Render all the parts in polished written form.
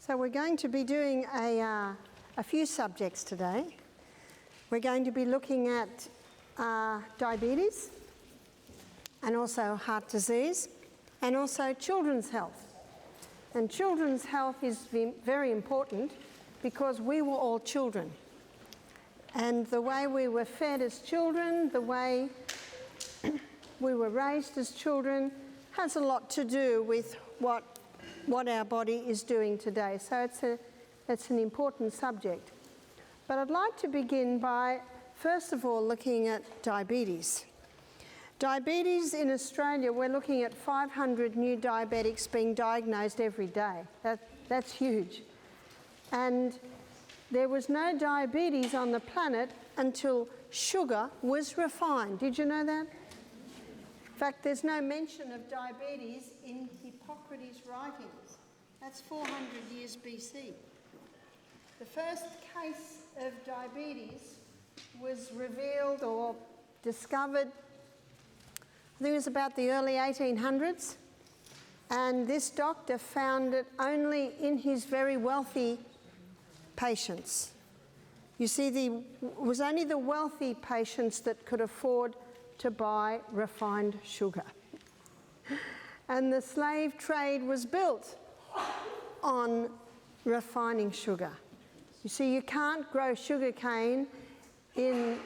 So we're going to be doing a few subjects today. We're going to be looking at diabetes and also heart disease and also children's health. And children's health is very important because we were all children. And the way we were fed as children, the way we were raised as children has a lot to do with what our body is doing today. So it's an important subject. But I'd like to begin by, first of all, looking at diabetes. Diabetes in Australia, we're looking at 500 new diabetics being diagnosed every day. That's huge. And there was no diabetes on the planet until sugar was refined. Did you know that? In fact, there's no mention of diabetes in Hippocrates' writings. That's 400 years BC. The first case of diabetes was revealed or discovered, I think it was about the early 1800s, and this doctor found it only in his very wealthy patients. You see, it was only the wealthy patients that could afford to buy refined sugar. And the slave trade was built on refining sugar. You see, you can't grow sugar cane in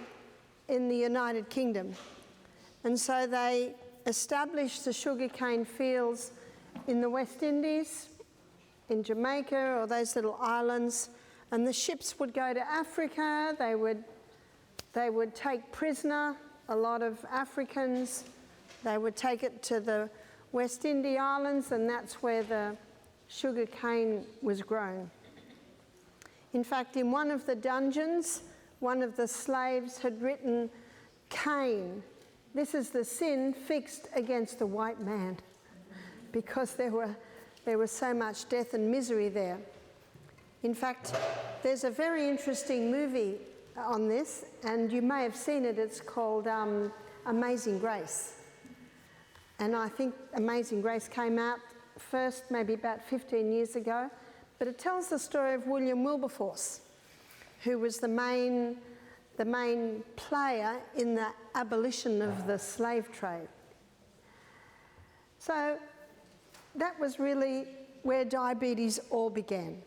the United Kingdom. And so they established the sugarcane fields in the West Indies, in Jamaica, or those little islands, and the ships would go to Africa. They would take prisoner a lot of Africans. They would take it to the West Indies Islands, and that's where the sugar cane was grown. In fact, in one of the dungeons, one of the slaves had written, "Cain, this is the sin fixed against the white man," because there was so much death and misery there. In fact, there's a very interesting movie on this, and you may have seen it. It's called Amazing Grace. And I think Amazing Grace came out first maybe about 15 years ago, but it tells the story of William Wilberforce, who was the main player in the abolition of the slave trade. So that was really where diabetes all began.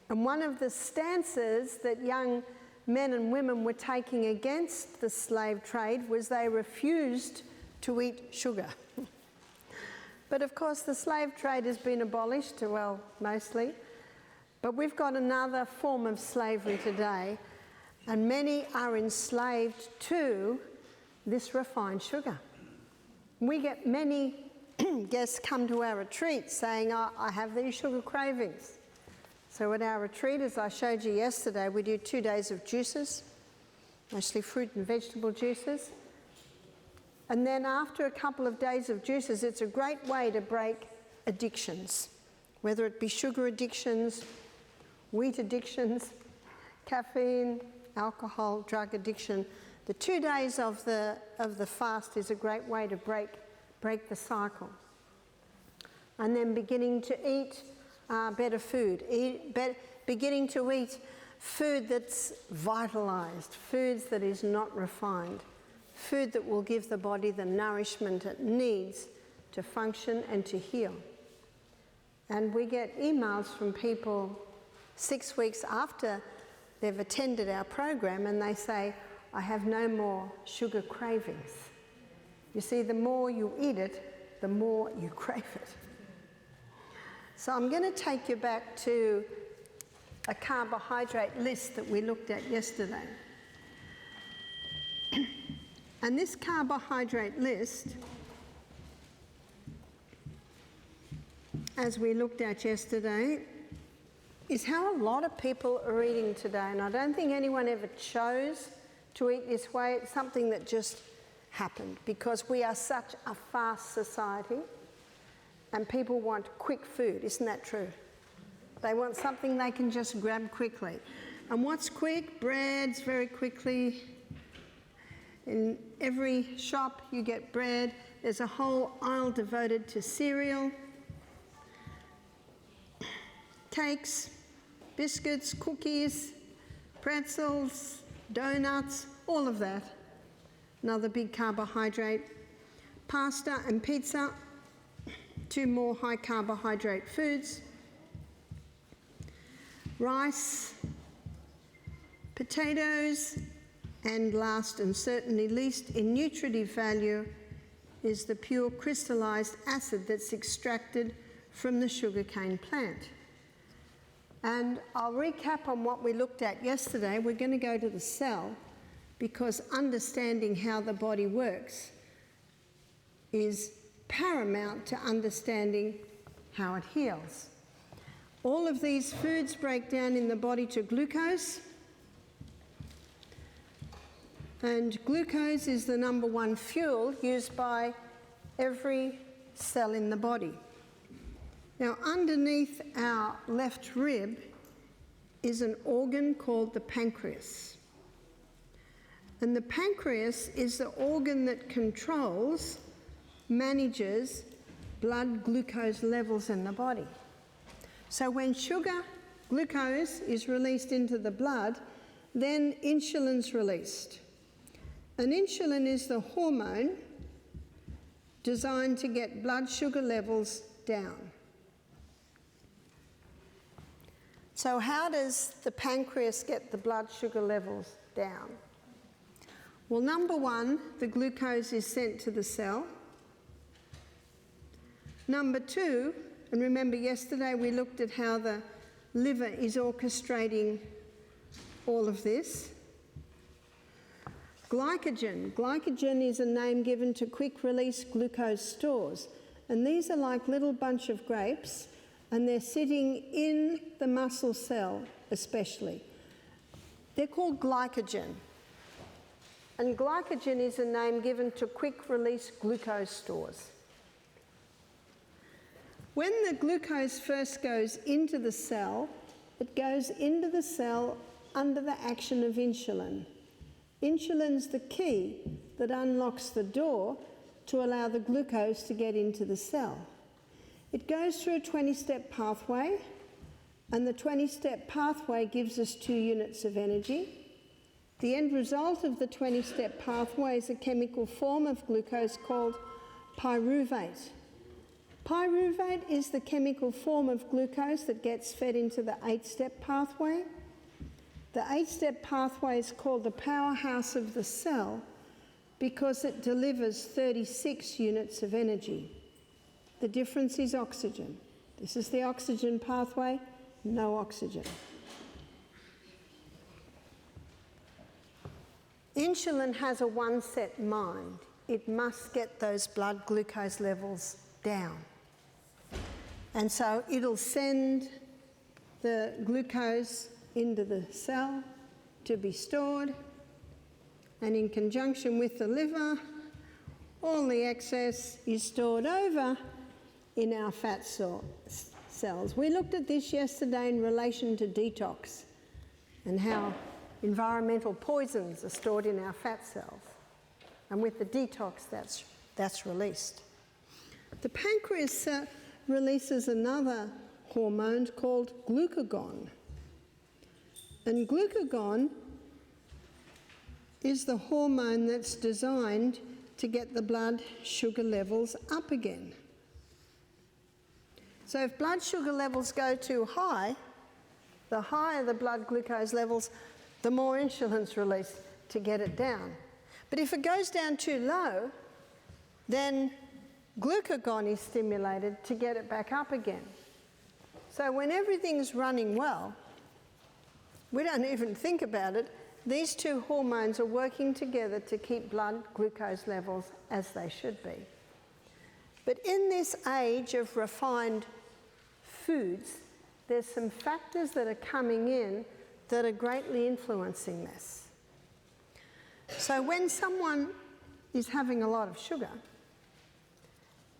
And one of the stances that young men and women were taking against the slave trade was they refused to eat sugar. But of course the slave trade has been abolished, well, mostly, but we've got another form of slavery today, and many are enslaved to this refined sugar. We get many guests come to our retreat saying, I have these sugar cravings. So at our retreat, as I showed you yesterday, we do 2 days of juices, mostly fruit and vegetable juices. And then after a couple of days of juices, it's a great way to break addictions, whether it be sugar addictions, wheat addictions, caffeine, alcohol, drug addiction. The 2 days of the fast is a great way to break the cycle. And then beginning to eat better food, beginning to eat food that's vitalised, foods that is not refined, food that will give the body the nourishment it needs to function and to heal. And we get emails from people 6 weeks after they've attended our program, and they say, I have no more sugar cravings. You see, the more you eat it, the more you crave it. So I'm going to take you back to a carbohydrate list that we looked at yesterday. And this carbohydrate list, as we looked at yesterday, is how a lot of people are eating today. And I don't think anyone ever chose to eat this way. It's something that just happened because we are such a fast society. And people want quick food, isn't that true? They want something they can just grab quickly. And what's quick? Breads very quickly. In every shop you get bread. There's a whole aisle devoted to cereal. cakes, biscuits, cookies, pretzels, donuts, all of that. Another big carbohydrate. Pasta and pizza, 2 more high carbohydrate foods. Rice, potatoes, and last and certainly least in nutritive value is the pure crystallized acid that's extracted from the sugarcane plant. And I'll recap on what we looked at yesterday. We're going to go to the cell because understanding how the body works is paramount to understanding how it heals. All of these foods break down in the body to glucose, and glucose is the number 1 fuel used by every cell in the body. Now, underneath our left rib is an organ called the pancreas. And the pancreas is the organ that controls, manages blood glucose levels in the body. So when sugar, glucose, is released into the blood, then insulin's released. And insulin is the hormone designed to get blood sugar levels down. So how does the pancreas get the blood sugar levels down? Well, number 1, the glucose is sent to the cell. Number 2, and remember yesterday we looked at how the liver is orchestrating all of this. Glycogen. Glycogen is a name given to quick-release glucose stores. And these are like little bunch of grapes, and they're sitting in the muscle cell especially. They're called glycogen. And glycogen is a name given to quick-release glucose stores. When the glucose first goes into the cell, it goes into the cell under the action of insulin. Insulin's the key that unlocks the door to allow the glucose to get into the cell. It goes through a 20-step pathway, and the 20-step pathway gives us 2 units of energy. The end result of the 20-step pathway is a chemical form of glucose called pyruvate. Pyruvate is the chemical form of glucose that gets fed into the 8-step pathway. The 8-step pathway is called the powerhouse of the cell because it delivers 36 units of energy. The difference is oxygen. This is the oxygen pathway, no oxygen. Insulin has a one-set mind. It must get those blood glucose levels down. And so it'll send the glucose into the cell to be stored, and in conjunction with the liver, all the excess is stored over in our fat cells. We looked at this yesterday in relation to detox and how environmental poisons are stored in our fat cells. And with the detox, that's released. The pancreas releases another hormone called glucagon. And glucagon is the hormone that's designed to get the blood sugar levels up again. So if blood sugar levels go too high, the higher the blood glucose levels, the more insulin's released to get it down. But if it goes down too low, then glucagon is stimulated to get it back up again. So when everything's running well, we don't even think about it. These 2 hormones are working together to keep blood glucose levels as they should be. But in this age of refined foods, there's some factors that are coming in that are greatly influencing this. So when someone is having a lot of sugar,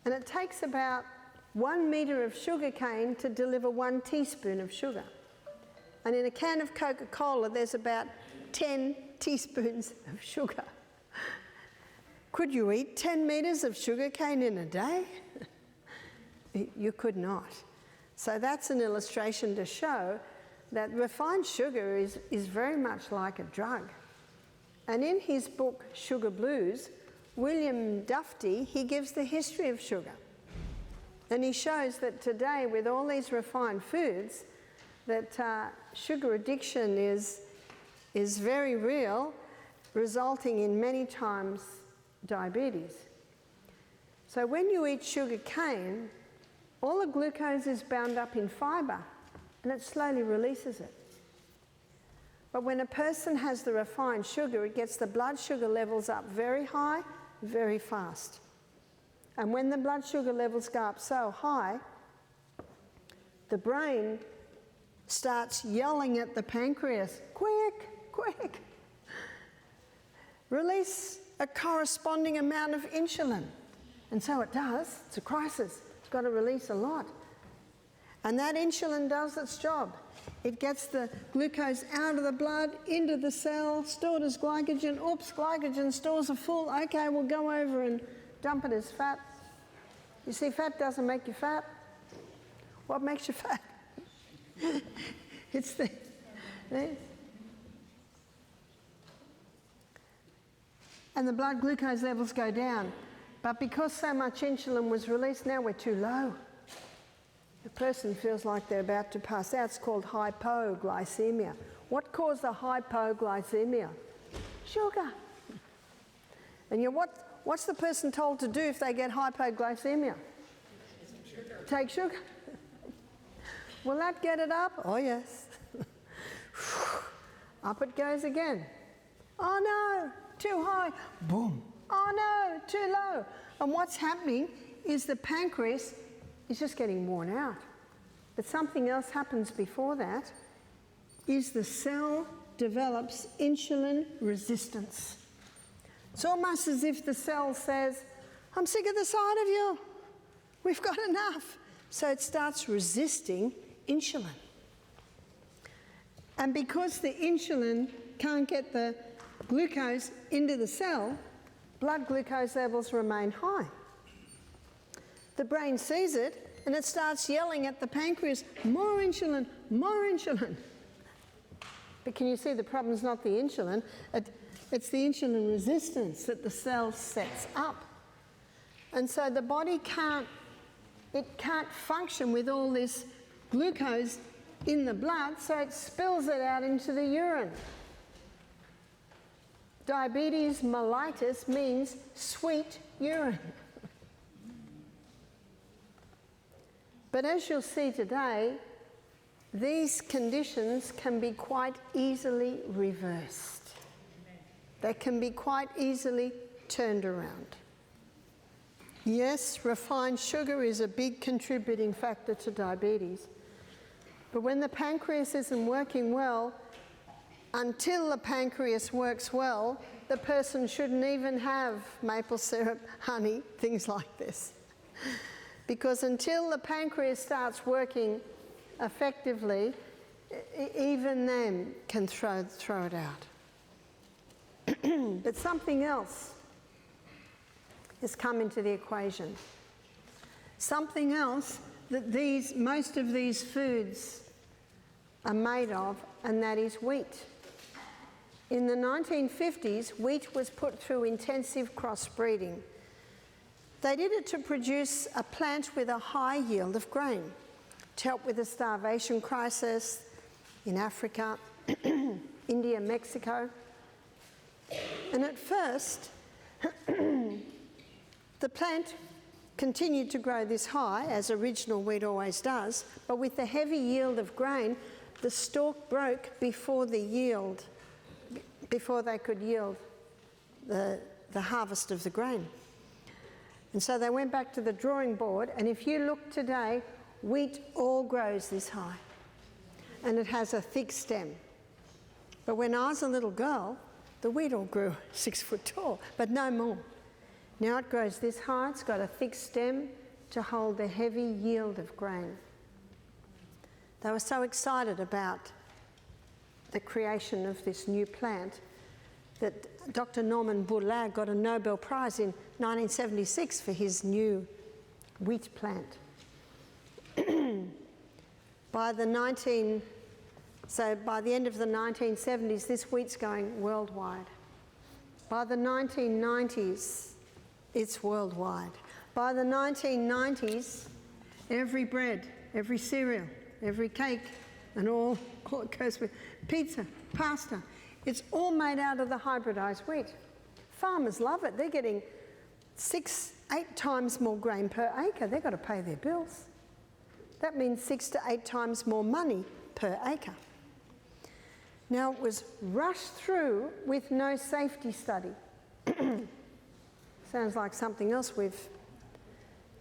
and it takes about 1 metre of sugar cane to deliver 1 teaspoon of sugar. And in a can of Coca-Cola, there's about 10 teaspoons of sugar. Could you eat 10 metres of sugar cane in a day? You could not. So that's an illustration to show that refined sugar is very much like a drug. And in his book, Sugar Blues, William Dufty, he gives the history of sugar. And he shows that today, with all these refined foods, that sugar addiction is very real, resulting in many times diabetes. So when you eat sugar cane, all the glucose is bound up in fibre and it slowly releases it. But when a person has the refined sugar, it gets the blood sugar levels up very high, very fast. And when the blood sugar levels go up so high, the brain starts yelling at the pancreas, quick, quick, release a corresponding amount of insulin. And so it does. It's a crisis. It's got to release a lot. And that insulin does its job. It gets the glucose out of the blood, into the cell, stored as glycogen. Oops, glycogen stores are full. Okay, we'll go over and dump it as fat. You see, fat doesn't make you fat. What makes you fat? It's the... And the blood glucose levels go down. But because so much insulin was released, now we're too low. The person feels like they're about to pass out. It's called hypoglycemia. What caused the hypoglycemia? Sugar. And what's the person told to do if they get hypoglycemia? Take sugar. Will that get it up? Oh, yes. Up it goes again. Oh, no, too high. Boom. Oh, no, too low. And what's happening is the pancreas is just getting worn out. But something else happens before that, is the cell develops insulin resistance. It's almost as if the cell says, I'm sick of the sight of you. We've got enough. So it starts resisting insulin. And because the insulin can't get the glucose into the cell, blood glucose levels remain high. The brain sees it and it starts yelling at the pancreas, more insulin, more insulin. But can you see the problem's not the insulin, it's the insulin resistance that the cell sets up. And so the body can't function with all this glucose in the blood, so it spills it out into the urine. Diabetes mellitus means sweet urine. But as you'll see today, these conditions can be quite easily reversed. They can be quite easily turned around. Yes, refined sugar is a big contributing factor to diabetes. But when the pancreas isn't working well, until the pancreas works well, the person shouldn't even have maple syrup, honey, things like this. Because until the pancreas starts working effectively, even them can throw it out. But something else has come into the equation. Something else that most of these foods are made of, and that is wheat. In the 1950s, wheat was put through intensive crossbreeding. They did it to produce a plant with a high yield of grain, to help with the starvation crisis in Africa, India, Mexico. And at first, the plant continued to grow this high, as original wheat always does, but with the heavy yield of grain, the stalk broke before they could yield the harvest of the grain. And so they went back to the drawing board, and if you look today, wheat all grows this high, and it has a thick stem. But when I was a little girl, the wheat all grew 6 foot tall, but no more. Now it grows this high, it's got a thick stem to hold the heavy yield of grain. They were so excited about the creation of this new plant that Dr. Norman Bourlague got a Nobel Prize in 1976 for his new wheat plant. By the end of the 1970s, this wheat's going worldwide. By the 1990s, it's worldwide. By the 1990s, every bread, every cereal, every cake, and all it goes with pizza, pasta, it's all made out of the hybridised wheat. Farmers love it. They're getting 6-8 times more grain per acre. They've got to pay their bills. That means 6 to 8 times more money per acre. Now, it was rushed through with no safety study. Sounds like something else we've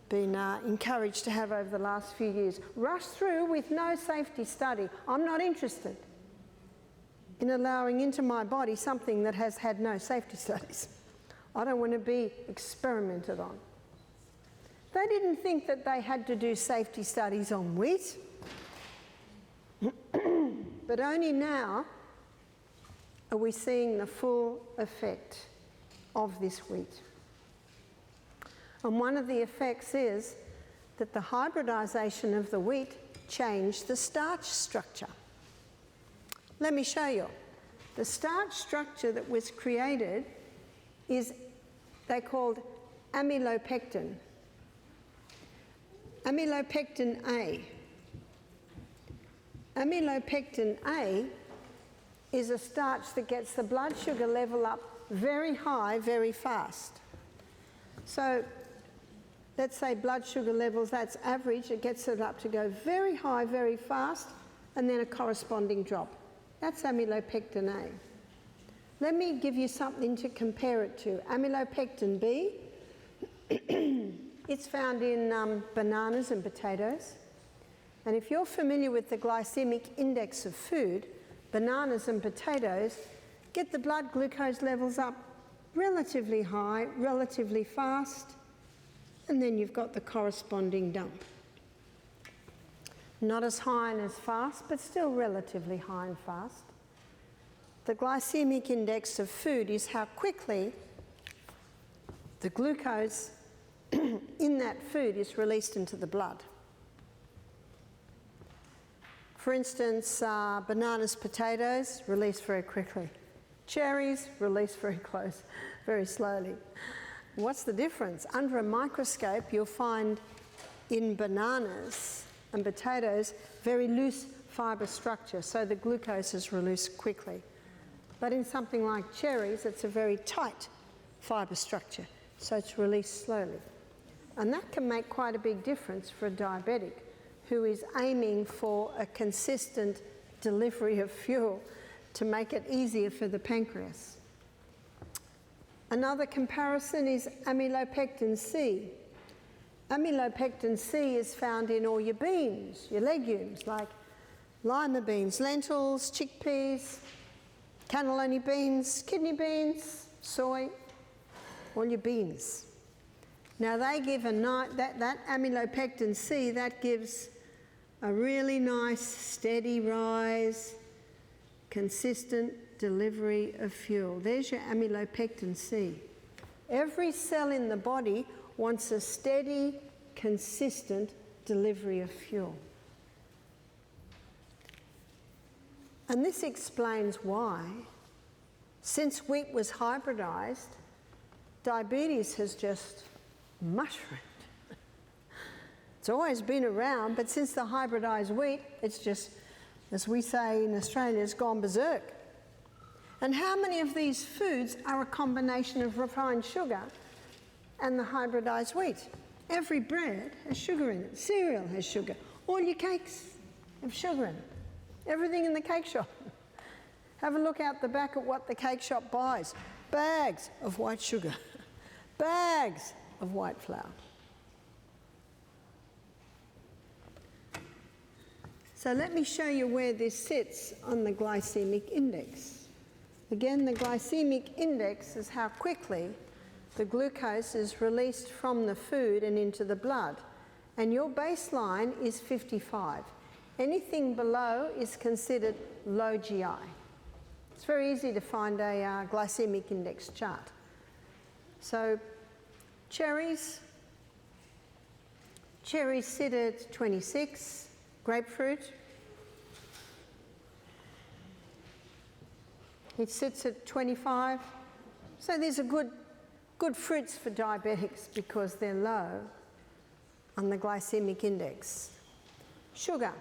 been encouraged to have over the last few years. Rushed through with no safety study. I'm not interested in allowing into my body something that has had no safety studies. I don't want to be experimented on. They didn't think that they had to do safety studies on wheat, but only now are we seeing the full effect of this wheat. And one of the effects is that the hybridisation of the wheat changed the starch structure. Let me show you. The starch structure that was created is, they're called amylopectin. Amylopectin A. Amylopectin A is a starch that gets the blood sugar level up very high, very fast. So let's say blood sugar levels, that's average, it gets it up to go very high, very fast, and then a corresponding drop. That's amylopectin A. Let me give you something to compare it to. Amylopectin B, it's found in bananas and potatoes. And if you're familiar with the glycemic index of food, bananas and potatoes get the blood glucose levels up relatively high, relatively fast, and then you've got the corresponding dump. Not as high and as fast, but still relatively high and fast. The glycemic index of food is how quickly the glucose in that food is released into the blood. For instance, bananas, potatoes, released very quickly. Cherries, released very slowly. What's the difference? Under a microscope, you'll find in bananas and potatoes very loose fibre structure, so the glucose is released quickly. But in something like cherries, it's a very tight fibre structure, so it's released slowly. And that can make quite a big difference for a diabetic who is aiming for a consistent delivery of fuel to make it easier for the pancreas. Another comparison is amylopectin C. Amylopectin C is found in all your beans, your legumes, like lima beans, lentils, chickpeas, cannellini beans, kidney beans, soy, all your beans. Now they give that amylopectin C, that gives a really nice steady rise, consistent delivery of fuel. There's your amylopectin C. Every cell in the body wants a steady, consistent delivery of fuel. And this explains why, since wheat was hybridised, diabetes has just mushroomed. It's always been around, but since the hybridised wheat, it's just, as we say in Australia, it's gone berserk. And how many of these foods are a combination of refined sugar and the hybridised wheat? Every bread has sugar in it. Cereal has sugar. All your cakes have sugar in it. Everything in the cake shop. Have a look out the back at what the cake shop buys. Bags of white sugar. Bags of white flour. So let me show you where this sits on the glycemic index. Again, the glycemic index is how quickly the glucose is released from the food and into the blood. And your baseline is 55. Anything below is considered low GI. It's very easy to find a glycemic index chart. So cherries sit at 26, grapefruit It sits at 25. So these are good fruits for diabetics because they're low on the glycemic index. Sugar.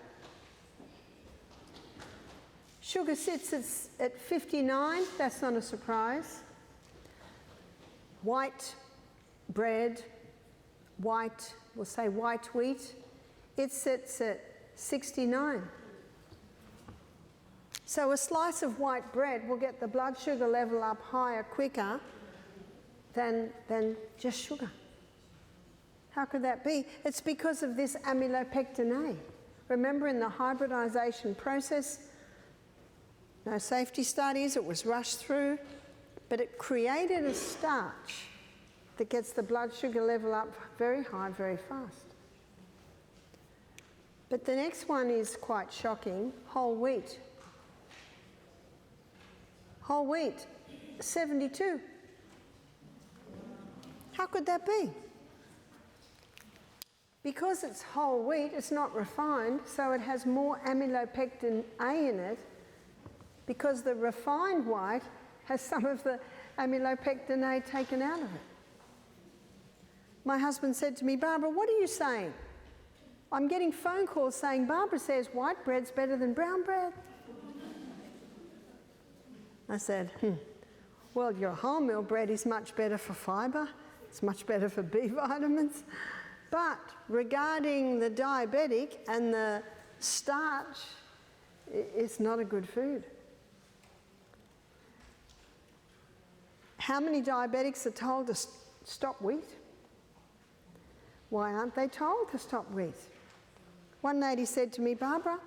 Sugar sits at 59, that's not a surprise. White bread, we'll say white wheat, it sits at 69. So a slice of white bread will get the blood sugar level up higher quicker than just sugar. How could that be? It's because of this amylopectin A. Remember, in the hybridization process, no safety studies, it was rushed through, but it created a starch that gets the blood sugar level up very high, very fast. But the next one is quite shocking, whole wheat. Whole wheat, 72. How could that be? Because it's whole wheat, it's not refined, so it has more amylopectin A in it, because the refined white has some of the amylopectin A taken out of it. My husband said to me, Barbara, what are you saying? I'm getting phone calls saying, Barbara says white bread's better than brown bread. I said, well, your wholemeal bread is much better for fibre, it's much better for B vitamins, but regarding the diabetic and the starch, it's not a good food. How many diabetics are told to stop wheat? Why aren't they told to stop wheat? One lady said to me, Barbara,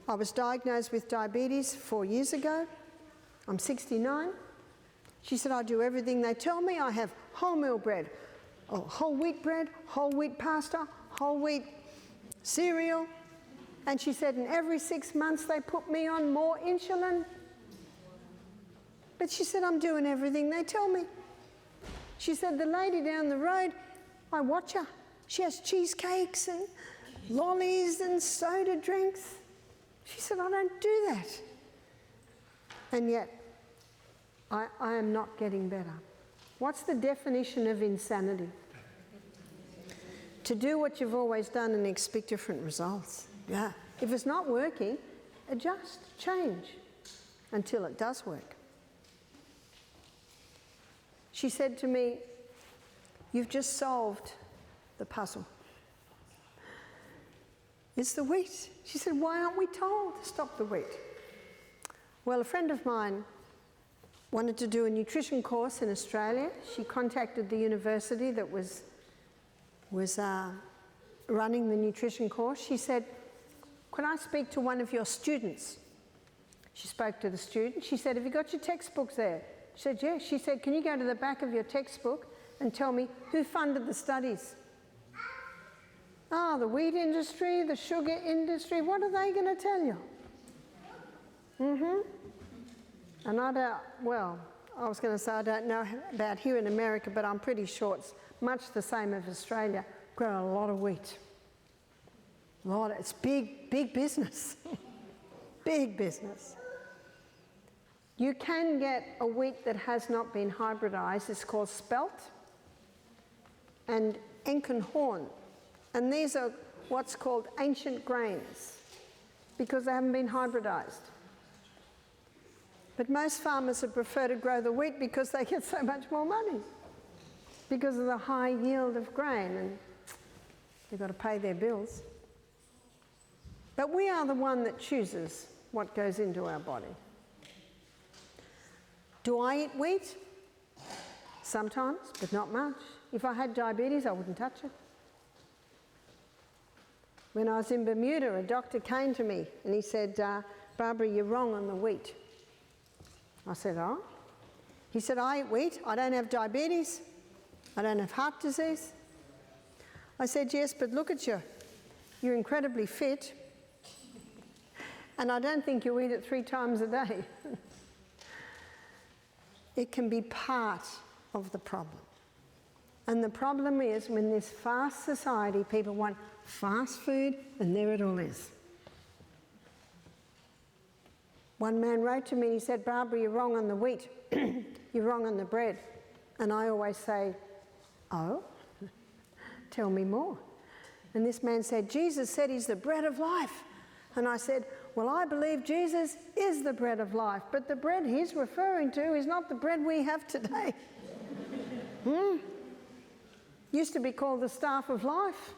I was diagnosed with diabetes 4 years ago. I'm 69. She said, I do everything they tell me. I have wholemeal bread, whole wheat pasta, whole wheat cereal. And she said, and every 6 months they put me on more insulin. But she said, I'm doing everything they tell me. She said, the lady down the road, I watch her. She has cheesecakes and lollies and soda drinks. She said, I don't do that. And yet, I am not getting better. What's the definition of insanity? To do what you've always done and expect different results. Yeah. If it's not working, adjust, change, until it does work. She said to me, you've just solved the puzzle. It's the wheat. She said, why aren't we told to stop the wheat? Well, a friend of mine wanted to do a nutrition course in Australia. She contacted the university that was running the nutrition course. She said, could I speak to one of your students? She spoke to the student. She said, have you got your textbooks there? She said, yes. She said, can you go to the back of your textbook and tell me who funded the studies? The wheat industry, the sugar industry, what are they going to tell you? And I was going to say I don't know about here in America, but I'm pretty sure it's much the same as Australia. Grow a lot of wheat. It's big business. Big business. You can get a wheat that has not been hybridised. It's called spelt and Enkenhorn. And these are what's called ancient grains because they haven't been hybridised. But most farmers would prefer to grow the wheat because they get so much more money because of the high yield of grain, and they've got to pay their bills. But we are the one that chooses what goes into our body. Do I eat wheat? Sometimes, but not much. If I had diabetes, I wouldn't touch it. When I was in Bermuda, a doctor came to me and he said, Barbara, you're wrong on the wheat. I said, oh? He said, I eat wheat. I don't have diabetes. I don't have heart disease. I said, yes, but look at you. You're incredibly fit. And I don't think you eat it 3 times a day. It can be part of the problem. And the problem is when this fast society, people want fast food, and there it all is. One man wrote to me and he said, Barbara, you're wrong on the wheat. You're wrong on the bread. And I always say, oh, tell me more. And this man said, Jesus said he's the bread of life. And I said, well, I believe Jesus is the bread of life, but the bread he's referring to is not the bread we have today. Used to be called the staff of life.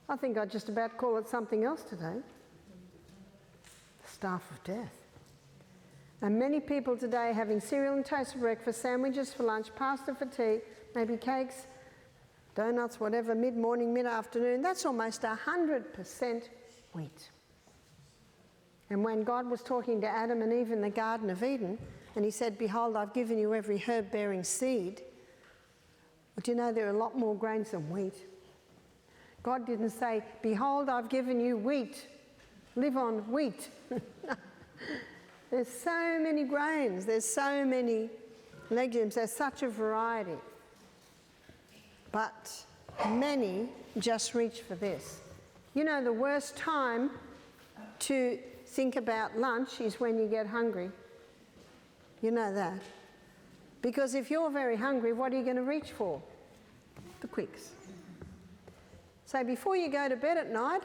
I think I'd just about call it something else today. The staff of death. And many people today having cereal and toast for breakfast, sandwiches for lunch, pasta for tea, maybe cakes, donuts, whatever, mid-morning, mid-afternoon. That's almost 100% wheat. And when God was talking to Adam and Eve in the Garden of Eden, and he said, behold, I've given you every herb bearing seed, but you know there are a lot more grains than wheat. God didn't say, behold, I've given you wheat. Live on wheat. There's so many grains. There's so many legumes. There's such a variety. But many just reach for this. You know, the worst time to think about lunch is when you get hungry. You know that. Because if you're very hungry, what are you going to reach for? The quicks. So before you go to bed at night,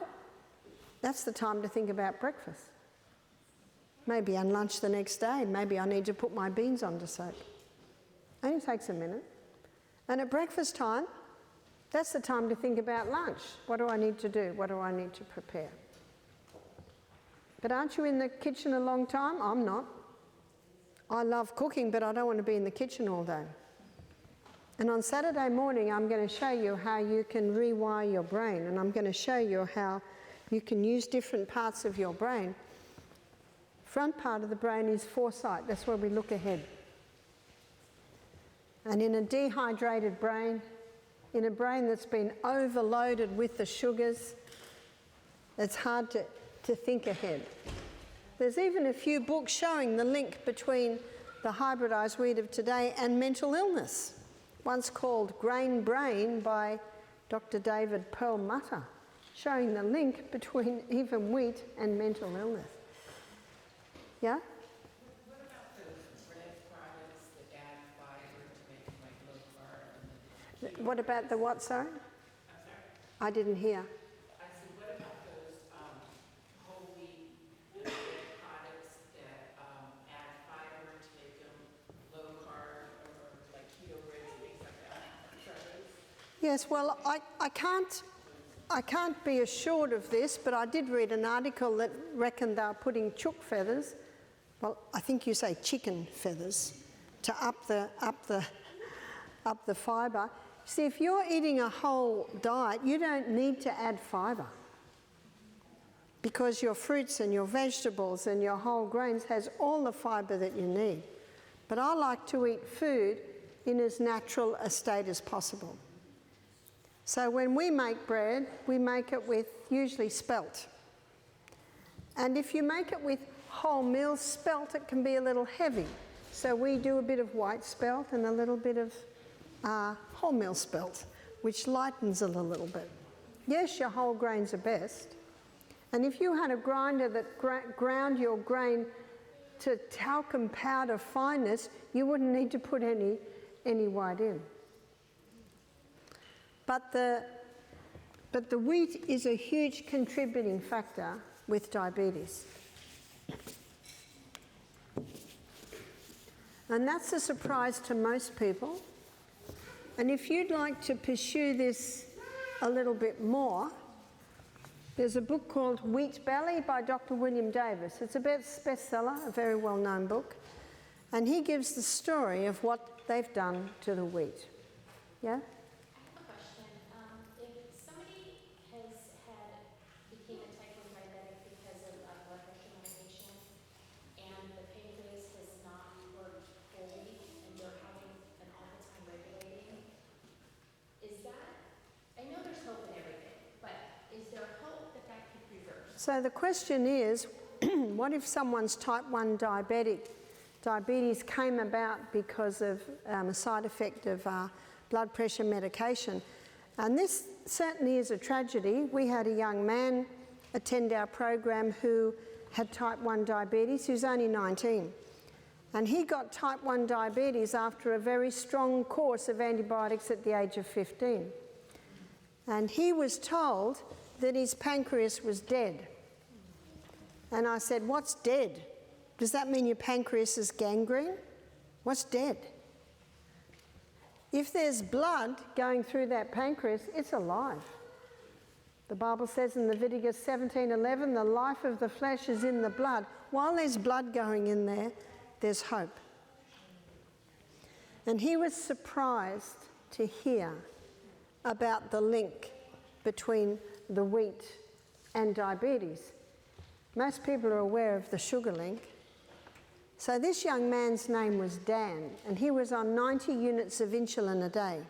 that's the time to think about breakfast. Maybe on lunch the next day, maybe I need to put my beans onto soak. Only takes a minute. And at breakfast time, that's the time to think about lunch. What do I need to do? What do I need to prepare? But aren't you in the kitchen a long time? I'm not. I love cooking, but I don't want to be in the kitchen all day. And on Saturday morning, I'm going to show you how you can rewire your brain, and I'm going to show you how you can use different parts of your brain. Front part of the brain is foresight. That's where we look ahead. And in a dehydrated brain, in a brain that's been overloaded with the sugars, it's hard to think ahead. There's even a few books showing the link between the hybridised wheat of today and mental illness. One's called Grain Brain by Dr. David Perlmutter, showing the link between even wheat and mental illness. Yeah? What about those bread products that add fiber to make them like low carb? What about the what, sorry? I'm sorry? I didn't hear. I said, what about those whole wheat bread products that add fiber to make them low carb or like keto breads and things like that? Try those? Yes, well, I can't be assured of this, but I did read an article that reckoned they're putting chook feathers, well, I think you say chicken feathers, to up the fibre. See, if you're eating a whole diet, you don't need to add fibre, because your fruits and your vegetables and your whole grains has all the fibre that you need. But I like to eat food in as natural a state as possible. So when we make bread, we make it with usually spelt. And if you make it with wholemeal spelt, it can be a little heavy. So we do a bit of white spelt and a little bit of wholemeal spelt, which lightens it a little bit. Yes, your whole grains are best. And if you had a grinder that ground your grain to talcum powder fineness, you wouldn't need to put any white in. But the wheat is a huge contributing factor with diabetes. And that's a surprise to most people. And if you'd like to pursue this a little bit more, there's a book called Wheat Belly by Dr. William Davis. It's a bestseller, a very well-known book. And he gives the story of what they've done to the wheat. Yeah? Became a type 1 diabetic because of blood pressure medication, and the pancreas has not worked fully, and you're having an awful time regulating. Is that, I know there's hope in everything, but is there hope that that could reverse? So the question is, what if someone's type 1 diabetes came about because of a side effect of blood pressure medication? And this certainly is a tragedy. We had a young man attend our program who had type 1 diabetes. He was only 19. And he got type 1 diabetes after a very strong course of antibiotics at the age of 15. And he was told that his pancreas was dead. And I said, "What's dead? Does that mean your pancreas is gangrene? What's dead?" If there's blood going through that pancreas, it's alive. The Bible says in Leviticus 17:11, the life of the flesh is in the blood. While there's blood going in there, there's hope. And he was surprised to hear about the link between the wheat and diabetes. Most people are aware of the sugar link. So this young man's name was Dan, and he was on 90 units of insulin a day.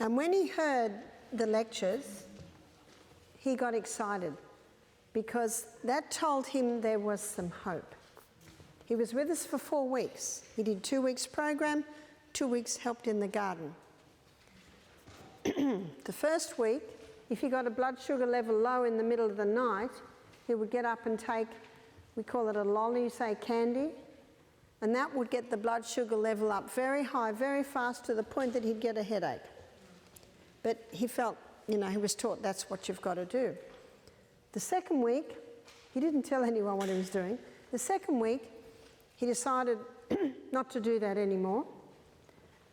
And when he heard the lectures, he got excited because that told him there was some hope. He was with us for 4 weeks. He did 2 weeks program, 2 weeks helped in the garden. The first week, if he got a blood sugar level low in the middle of the night, he would get up and take, we call it a lolly, say candy, and that would get the blood sugar level up very high, very fast, to the point that he'd get a headache. But he felt, he was taught that's what you've got to do. The second week, he didn't tell anyone what he was doing. The second week, he decided not to do that anymore,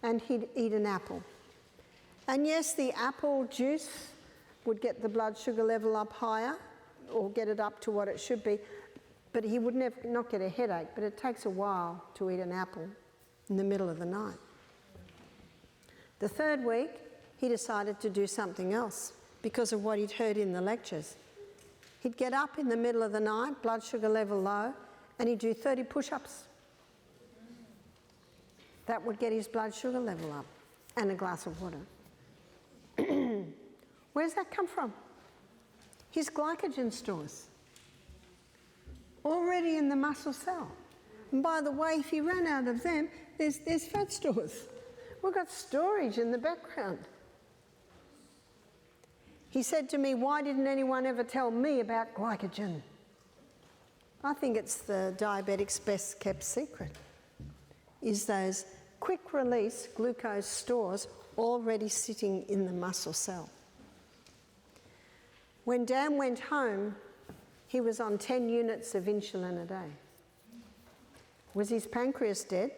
and he'd eat an apple. And yes, the apple juice would get the blood sugar level up higher, or get it up to what it should be, but he would not get a headache. But it takes a while to eat an apple in the middle of the night. The third week, he decided to do something else because of what he'd heard in the lectures. He'd get up in the middle of the night, blood sugar level low, and he'd do 30 push-ups. That would get his blood sugar level up, and a glass of water. Where's that come from? His glycogen stores, already in the muscle cell. And by the way, if he ran out of them, there's fat stores. We've got storage in the background. He said to me, "Why didn't anyone ever tell me about glycogen?" I think it's the diabetic's best kept secret, is those quick release glucose stores already sitting in the muscle cell. When Dan went home, he was on 10 units of insulin a day. Was his pancreas dead?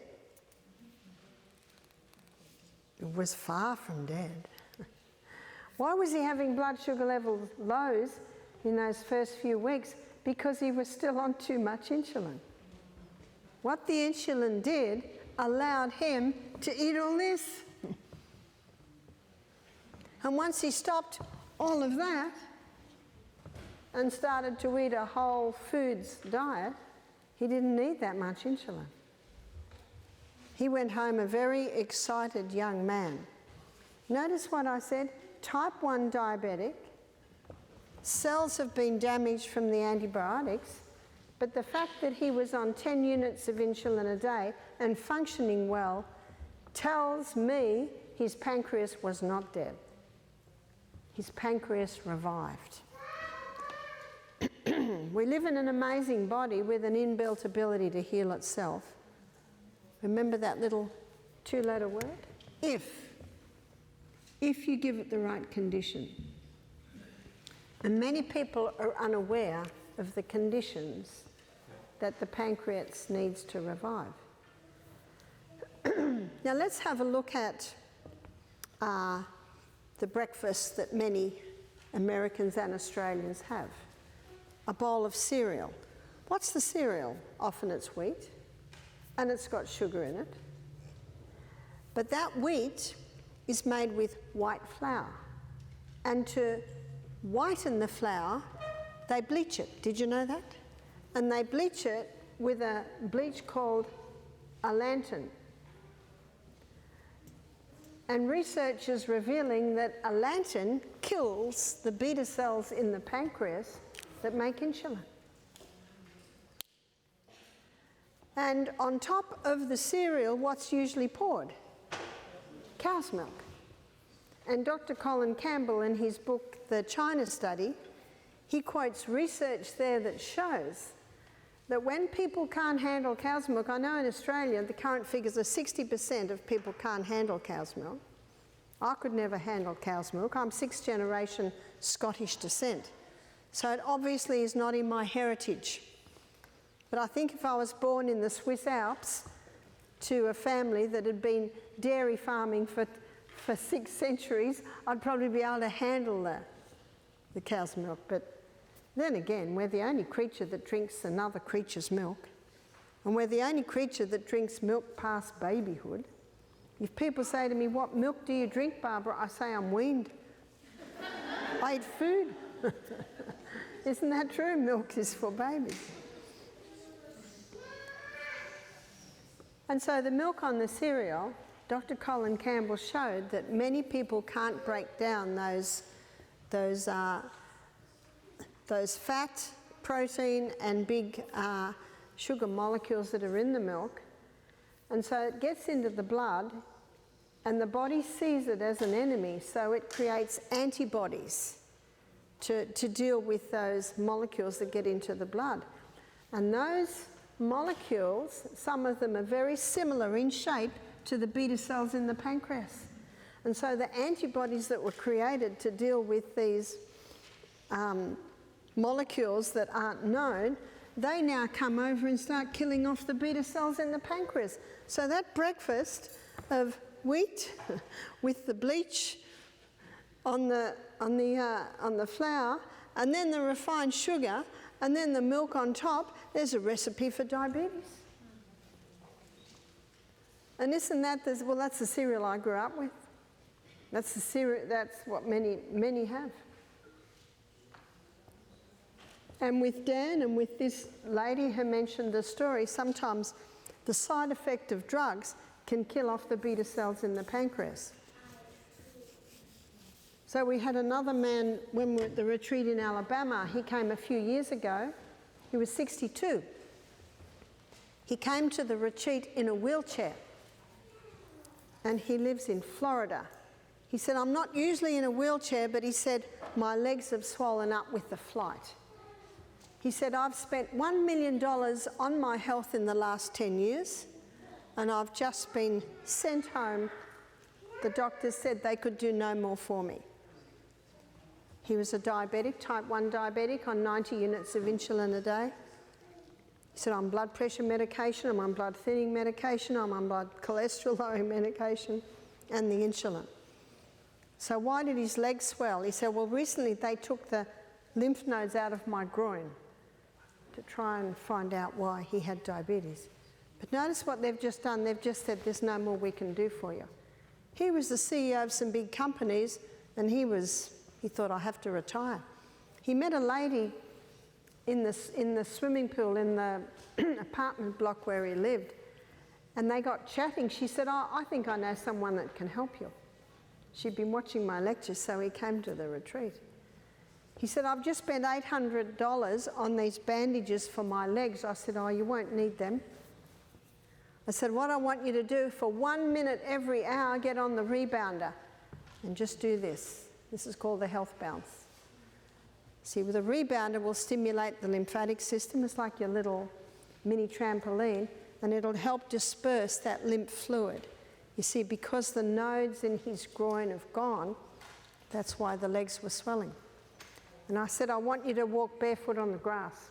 It was far from dead. Why was he having blood sugar levels lows in those first few weeks? Because he was still on too much insulin. What the insulin did allowed him to eat all this. And once he stopped all of that and started to eat a whole foods diet, he didn't need that much insulin. He went home a very excited young man. Notice what I said, type 1 diabetic, cells have been damaged from the antibiotics, but the fact that he was on 10 units of insulin a day and functioning well tells me his pancreas was not dead. His pancreas revived. We live in an amazing body with an inbuilt ability to heal itself. Remember that little 2-letter word? If you give it the right condition. And many people are unaware of the conditions that the pancreas needs to revive. Now let's have a look at the breakfast that many Americans and Australians have. A bowl of cereal. What's the cereal? Often it's wheat, and it's got sugar in it. But that wheat is made with white flour. And to whiten the flour, they bleach it. Did you know that? And they bleach it with a bleach called allantoin. And research is revealing that allantoin kills the beta cells in the pancreas that make insulin. And on top of the cereal, what's usually poured? Cow's milk. And Dr. Colin Campbell, in his book, The China Study, he quotes research there that shows that when people can't handle cow's milk, I know in Australia the current figures are 60% of people can't handle cow's milk. I could never handle cow's milk. I'm 6th generation Scottish descent. So it obviously is not in my heritage. But I think if I was born in the Swiss Alps to a family that had been dairy farming for 6 centuries, I'd probably be able to handle the cow's milk. But then again, we're the only creature that drinks another creature's milk. And we're the only creature that drinks milk past babyhood. If people say to me, "What milk do you drink, Barbara?" I say, "I'm weaned. I eat food." Isn't that true? Milk is for babies. And so the milk on the cereal, Dr. Colin Campbell showed that many people can't break down those fat, protein and big sugar molecules that are in the milk. And so it gets into the blood and the body sees it as an enemy, so it creates antibodies to deal with those molecules that get into the blood. And those molecules, some of them are very similar in shape to the beta cells in the pancreas. And so the antibodies that were created to deal with these molecules that aren't known, they now come over and start killing off the beta cells in the pancreas. So that breakfast of wheat with the bleach on the flour, and then the refined sugar, and then the milk on top, there's a recipe for diabetes. And isn't that, well, that's the cereal I grew up with. That's the cereal, that's what many have. And with Dan and with this lady who mentioned the story, sometimes the side effect of drugs can kill off the beta cells in the pancreas. So we had another man when we were at the retreat in Alabama. He came a few years ago. He was 62. He came to the retreat in a wheelchair, and he lives in Florida. He said, "I'm not usually in a wheelchair," but he said, "My legs have swollen up with the flight." He said, "I've spent $1 million on my health in the last 10 years, and I've just been sent home. The doctors said they could do no more for me." He was a diabetic, type 1 diabetic, on 90 units of insulin a day. He said, "I'm blood pressure medication, I'm on blood thinning medication, I'm on blood cholesterol lowering medication, and the insulin." So why did his legs swell? He said, "Well, recently they took the lymph nodes out of my groin to try and find out why he had diabetes. But notice what they've just done. They've just said, there's no more we can do for you." He was the CEO of some big companies, and he thought, "I have to retire." He met a lady in the swimming pool in the apartment block where he lived, and they got chatting. She said, "Oh, I think I know someone that can help you." She'd been watching my lectures, so he came to the retreat. He said, "I've just spent $800 on these bandages for my legs." I said, "Oh, you won't need them." I said, "What I want you to do for 1 minute every hour, get on the rebounder and just do this. This is called the health bounce. See, with a rebounder will stimulate the lymphatic system. It's like your little mini trampoline, and it'll help disperse that lymph fluid. You see, because the nodes in his groin have gone, that's why the legs were swelling." And I said, "I want you to walk barefoot on the grass,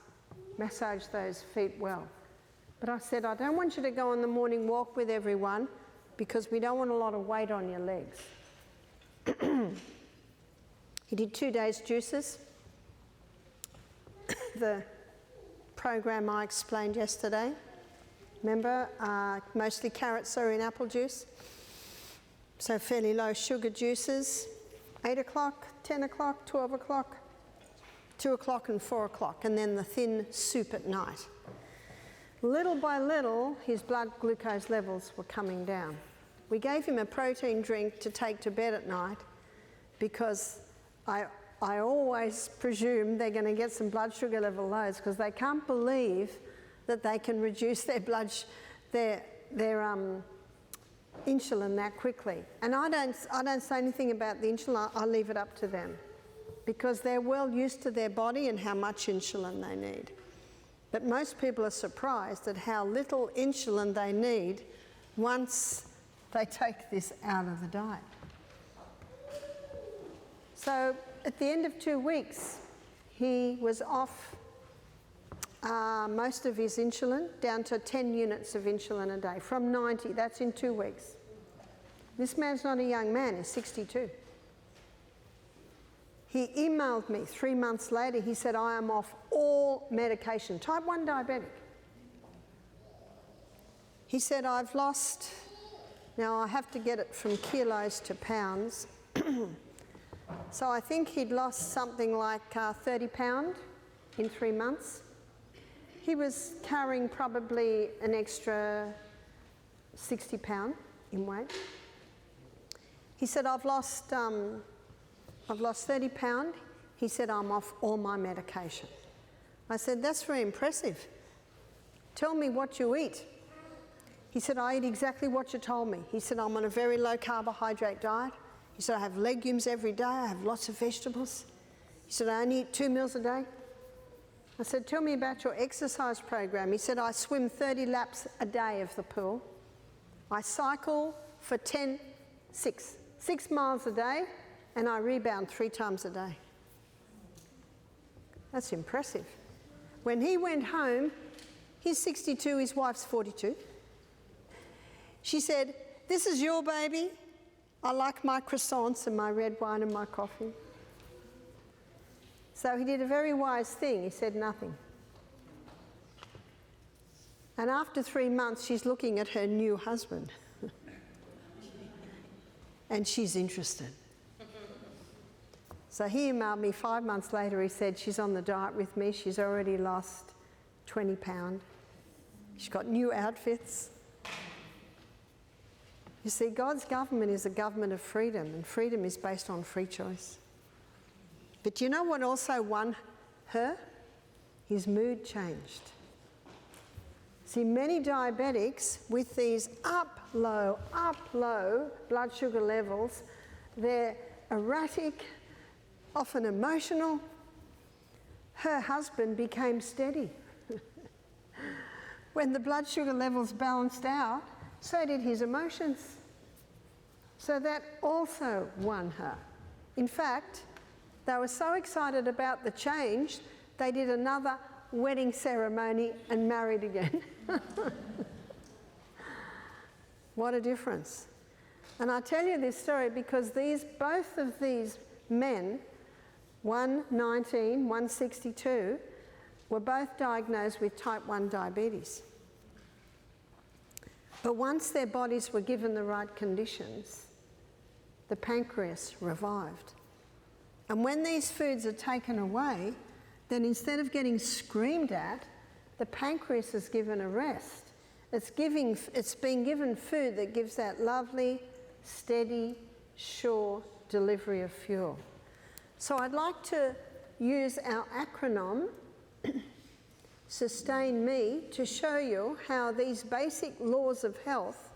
massage those feet well. But I said, I don't want you to go on the morning walk with everyone, because we don't want a lot of weight on your legs." He did 2 days juices. The program I explained yesterday. Remember, mostly carrot, celery and apple juice. So fairly low sugar juices. 8 o'clock, 10 o'clock, 12 o'clock, 2 o'clock and 4 o'clock, and then the thin soup at night. Little by little, his blood glucose levels were coming down. We gave him a protein drink to take to bed at night, because I always presume they're going to get some blood sugar level lows, because they can't believe that they can reduce their insulin that quickly. And I don't say anything about the insulin. I leave it up to them. because they're well used to their body and how much insulin they need. But most people are surprised at how little insulin they need once they take this out of the diet. So at the end of 2 weeks, he was off most of his insulin, down to 10 units of insulin a day, from 90, that's in 2 weeks. This man's not a young man, he's 62. He emailed me 3 months later, he said, I am off all medication, type 1 diabetic. He said, I've lost, now I have to get it from kilos to pounds, so I think he'd lost something like 30 pounds in 3 months. He was carrying probably an extra 60 pounds in weight. He said, I've lost 30 pounds. He said, I'm off all my medication. I said, that's very impressive. Tell me what you eat. He said, I eat exactly what you told me. He said, I'm on a very low carbohydrate diet. He said, I have legumes every day. I have lots of vegetables. He said, I only eat 2 meals a day. I said, tell me about your exercise program. He said, I swim 30 laps a day of the pool. I cycle for 6 miles a day, and I rebound 3 times a day. That's impressive. When he went home, he's 62, his wife's 42. She said, this is your baby. I like my croissants and my red wine and my coffee. So he did a very wise thing. He said nothing. And after 3 months, she's looking at her new husband. And she's interested. So he emailed me 5 months later. He said, she's on the diet with me. She's already lost 20 pounds. She's got new outfits. You see, God's government is a government of freedom, and freedom is based on free choice. But you know what also won her? His mood changed. See, many diabetics with these up, low blood sugar levels, they're erratic, often emotional. Her husband became steady. When the blood sugar levels balanced out, so did his emotions. So that also won her. In fact, they were so excited about the change, they did another wedding ceremony and married again. What a difference. And I tell you this story because both of these men, one 19, one 62, were both diagnosed with type 1 diabetes. But once their bodies were given the right conditions, the pancreas revived. And when these foods are taken away, then instead of getting screamed at, the pancreas is given a rest. It's being given food that gives that lovely, steady, sure delivery of fuel. So I'd like to use our acronym, Sustain Me, to show you how these basic laws of health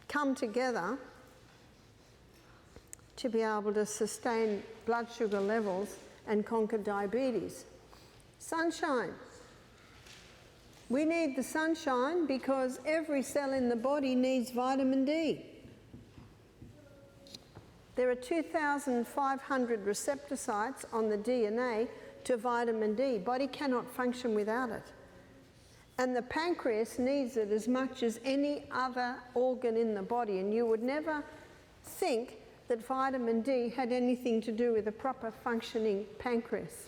come together to be able to sustain blood sugar levels and conquer diabetes. Sunshine. We need the sunshine because every cell in the body needs vitamin D. There are 2,500 receptor sites on the DNA to vitamin D. Body cannot function without it. And the pancreas needs it as much as any other organ in the body. And you would never think that vitamin D had anything to do with a proper functioning pancreas.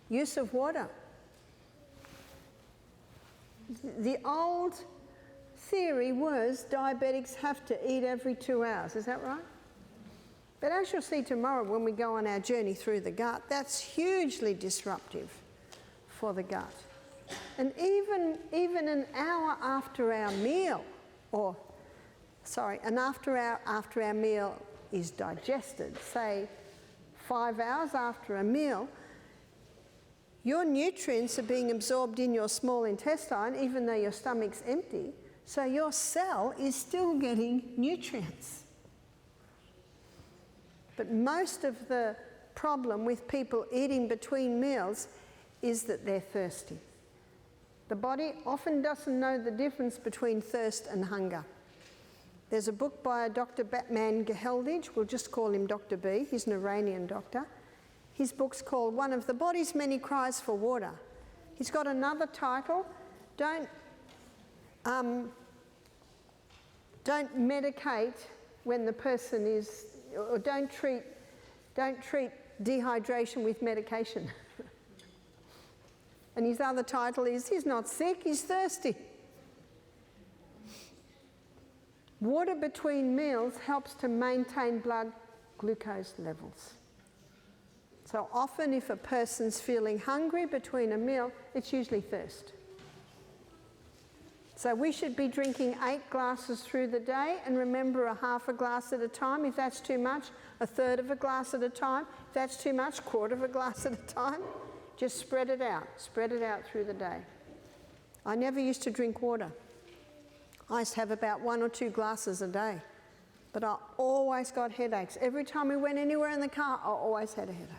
Use of water. The old theory was diabetics have to eat every 2 hours. Is that right? But as you'll see tomorrow when we go on our journey through the gut, that's hugely disruptive for the gut. And even an hour after our meal, after our meal is digested, say 5 hours after a meal, your nutrients are being absorbed in your small intestine, even though your stomach's empty, so your cell is still getting nutrients. But most of the problem with people eating between meals is that they're thirsty. The body often doesn't know the difference between thirst and hunger. There's a book by Dr. Batman Geheldage, we'll just call him Dr. B, he's an Iranian doctor. His book's called One of the Body's Many Cries for Water. He's got another title, Don't medicate when the person is, or don't treat dehydration with medication. And his other title is, he's not sick, he's thirsty. Water between meals helps to maintain blood glucose levels. So often if a person's feeling hungry between a meal, it's usually thirst. So we should be drinking 8 glasses through the day, and remember, a half a glass at a time. If that's too much, a third of a glass at a time. If that's too much, quarter of a glass at a time. Just spread it out through the day. I never used to drink water. I used to have about 1 or 2 glasses a day, but I always got headaches. Every time we went anywhere in the car, I always had a headache.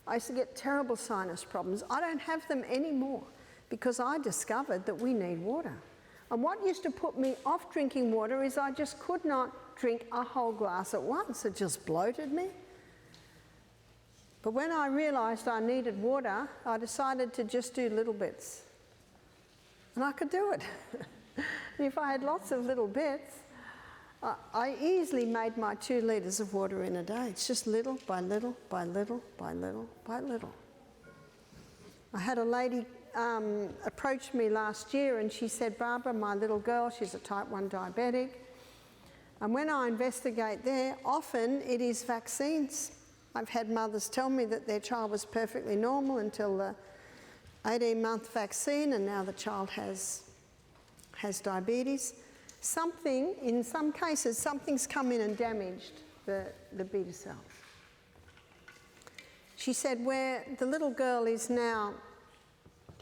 I used to get terrible sinus problems. I don't have them anymore because I discovered that we need water. And what used to put me off drinking water is I just could not drink a whole glass at once. It just bloated me. But when I realised I needed water, I decided to just do little bits. And I could do it. And if I had lots of little bits, I easily made my 2 litres of water in a day. It's just little by little by little by little by little. I had a lady approached me last year and she said, Barbara, my little girl, she's a type 1 diabetic. And when I investigate there, often it is vaccines. I've had mothers tell me that their child was perfectly normal until the 18-month vaccine, and now the child has diabetes. In some cases, something's come in and damaged the beta cells. She said where the little girl is now,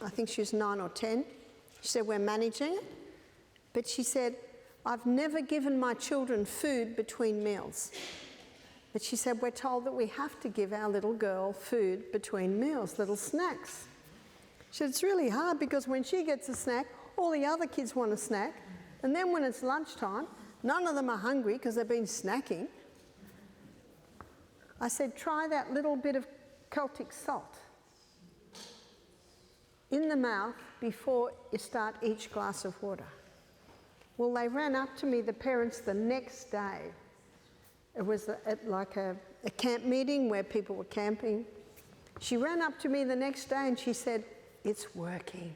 I think she was 9 or 10, she said we're managing it, but she said, I've never given my children food between meals. But she said, we're told that we have to give our little girl food between meals, little snacks. She said, it's really hard because when she gets a snack, all the other kids want a snack. And then when it's lunchtime, none of them are hungry because they've been snacking. I said, try that little bit of Celtic salt in the mouth before you start each glass of water. Well, they ran up to me, the parents, the next day. It was like a camp meeting where people were camping. She ran up to me the next day and she said, it's working.